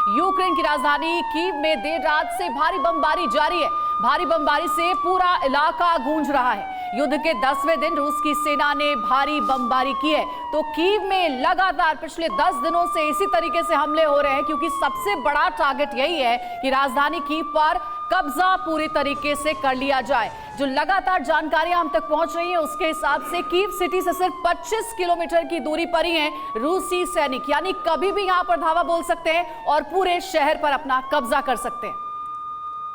Ukraine की राजधानी Kyiv में देर रात से भारी बमबारी जारी है। भारी बमबारी से पूरा इलाका गूंज रहा है। युद्ध के 10वें दिन रूस की सेना ने भारी बमबारी की है। तो कीव में लगातार पिछले 10 दिनों से इसी तरीके से हमले हो रहे हैं, क्योंकि सबसे बड़ा टारगेट यही है कि राजधानी कीव पर कब्जा पूरी तरीके से कर लिया जाए। जो लगातार जानकारियां हम तक पहुंच रही हैं, उसके हिसाब से कीव सिटी से सिर्फ 25 किलोमीटर की दूरी पर ही हैं रूसी सैनिक, यानी कभी भी यहां पर धावा बोल सकते हैं और पूरे शहर पर अपना कब्जा कर सकते हैं।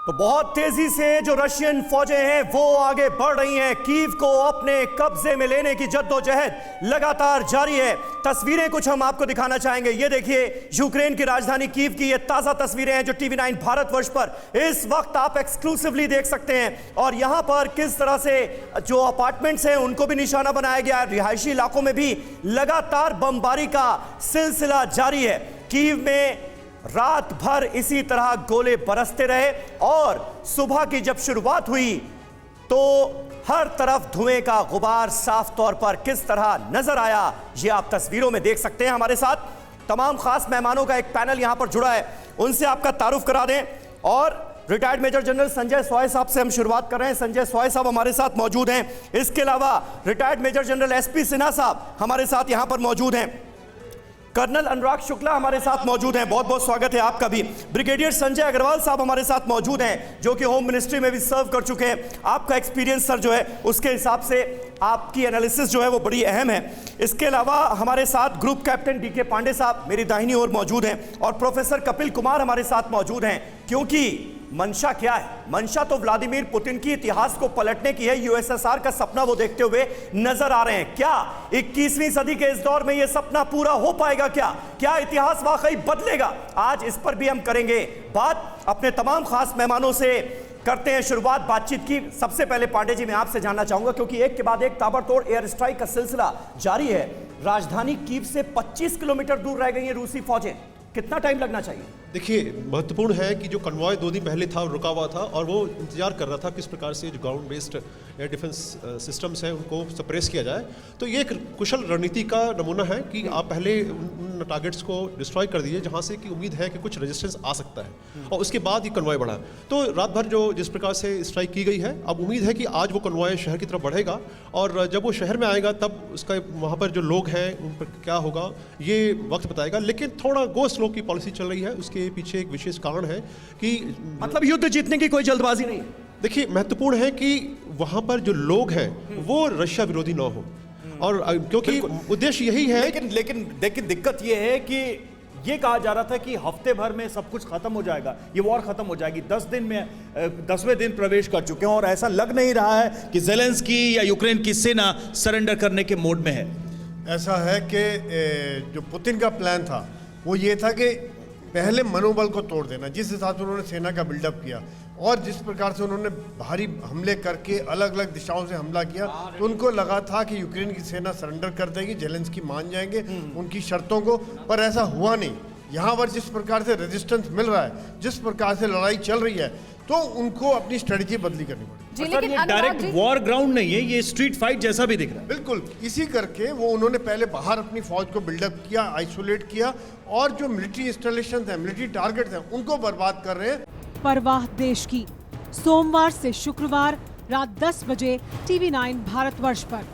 तो बहुत तेजी से जो रशियन फौजें हैं वो आगे बढ़ रही हैं। कीव को अपने कब्जे में लेने की जद्दोजहद लगातार जारी है। तस्वीरें कुछ हम आपको दिखाना चाहेंगे। ये देखिए, यूक्रेन की राजधानी कीव की ये ताजा तस्वीरें हैं जो TV9 भारतवर्ष पर इस वक्त आप एक्सक्लूसिवली देख सकते हैं। और यहां पर किस तरह से जो अपार्टमेंट्स हैं उनको भी निशाना बनाया गया है। रिहायशी इलाकों में भी लगातार बमबारी का सिलसिला जारी है। कीव में रात भर इसी तरह गोले बरसते रहे और सुबह की जब शुरुआत हुई तो हर तरफ धुएं का गुबार साफ तौर पर किस तरह नजर आया, ये आप तस्वीरों में देख सकते हैं। हमारे साथ तमाम खास मेहमानों का एक पैनल यहां पर जुड़ा है, उनसे आपका तारुफ करा दें। और retired major general Sanjay Soi साहब से हम शुरुआत कर रहे हैं। संजय सॉय साहब हमारे साथ मौजूद हैं। इसके अलावा retired major general SP Sinha साहब हमारे साथ यहां पर मौजूद हैं। कर्नल अनुराग शुक्ला हमारे साथ मौजूद हैं, बहुत बहुत स्वागत है आपका भी। ब्रिगेडियर संजय अग्रवाल साहब हमारे साथ मौजूद हैं, जो कि होम मिनिस्ट्री में भी सर्व कर चुके हैं। आपका एक्सपीरियंस सर जो है उसके हिसाब से आपकी एनालिसिस जो है वो बड़ी अहम है। इसके अलावा हमारे साथ ग्रुप कैप्टन DK पांडे साहब मेरी दाहिनी ओर मौजूद हैं और प्रोफेसर कपिल कुमार हमारे साथ मौजूद हैं। क्योंकि मंशा क्या है? मंशा तो व्लादिमीर पुतिन की इतिहास को पलटने की है। USSR का सपना वो देखते हुए नजर आ रहे हैं। क्या 21वीं सदी के इस दौर में ये सपना पूरा हो पाएगा? क्या इतिहास वाकई बदलेगा? आज इस पर भी हम करेंगे बात। अपने तमाम खास मेहमानों से करते हैं शुरुआत बातचीत की। सबसे पहले पांडे जी मैं आपसे जानना चाहूंगा, क्योंकि एक के बाद एक ताबड़तोड़ एयर स्ट्राइक का सिलसिला जारी है। राजधानी कीव से 25 किलोमीटर दूर रह गई है रूसी फौजें, कितना टाइम लगना चाहिए? देखिए, महत्वपूर्ण है कि जो कन्वॉय 2 दिन पहले था रुका हुआ था और वो इंतजार कर रहा था किस प्रकार से जो ground based air defence systems हैं उनको सप्रेस किया जाए। तो ये एक कुशल रणनीति का नमूना है कि आप पहले उन टारगेट्स को डिस्ट्रॉय कर दीजिए जहाँ से कि उम्मीद है कि कुछ रेजिस्टेंस आ सकता है, और उसके बाद ये कन्वॉय बढ़ा। तो रात भर जो जिस प्रकार से स्ट्राइक की गई है, अब उम्मीद है कि आज वो कन्वॉय शहर की तरफ बढ़ेगा और जब वो शहर में आएगा तब उसका वहाँ पर जो लोग हैं उन पर क्या होगा ये वक्त बताएगा। लेकिन थोड़ा गो स्लो की पॉलिसी चल रही है, उसके पीछे एक विशेष कारण है कि मतलब युद्ध जीतने की कोई जल्दबाजी नहीं। देखिए, महत्वपूर्ण है कि वहां पर जो लोग हैं वो रशिया विरोधी ना हो, और क्योंकि उद्देश्य यही है। लेकिन दिक्कत ये है कि ये कहा जा रहा था कि हफ्ते भर में सब कुछ खत्म हो जाएगा, ये वॉर खत्म हो जाएगी। 10 दिन में 10वें दिन प्रवेश कर चुके हैं और ऐसा लग नहीं रहा है कि ज़ेलेंस्की या यूक्रेन की सेना सरेंडर करने के मोड में है। ऐसा है कि जो पुतिन का प्लान था वो ये था कि पहले मनोबल को तोड़ देना। जिस हिसाब से उन्होंने सेना का बिल्डअप किया और जिस प्रकार से उन्होंने भारी हमले करके अलग अलग दिशाओं से हमला किया, तो उनको लगा था कि यूक्रेन की सेना सरेंडर कर देगी, ज़ेलेंस्की मान जाएंगे उनकी शर्तों को। पर ऐसा हुआ नहीं। यहाँ पर जिस प्रकार से रेजिस्टेंस मिल रहा है, जिस प्रकार से लड़ाई चल रही है, तो उनको अपनी स्ट्रेटजी बदली करनी पड़ेगी। सर, ये डायरेक्ट वॉर ग्राउंड नहीं है, ये स्ट्रीट फाइट जैसा भी दिख रहा है। बिल्कुल, इसी करके वो उन्होंने पहले बाहर अपनी फौज को बिल्डअप किया, आइसोलेट किया, और जो मिलिट्री इंस्टॉलेशन हैं, मिलिट्री टारगेट्स हैं, उनको बर्बाद कर रहे हैं। परवाह देश की, सोमवार से शुक्रवार रात 10 बजे TV9 भारतवर्ष पर।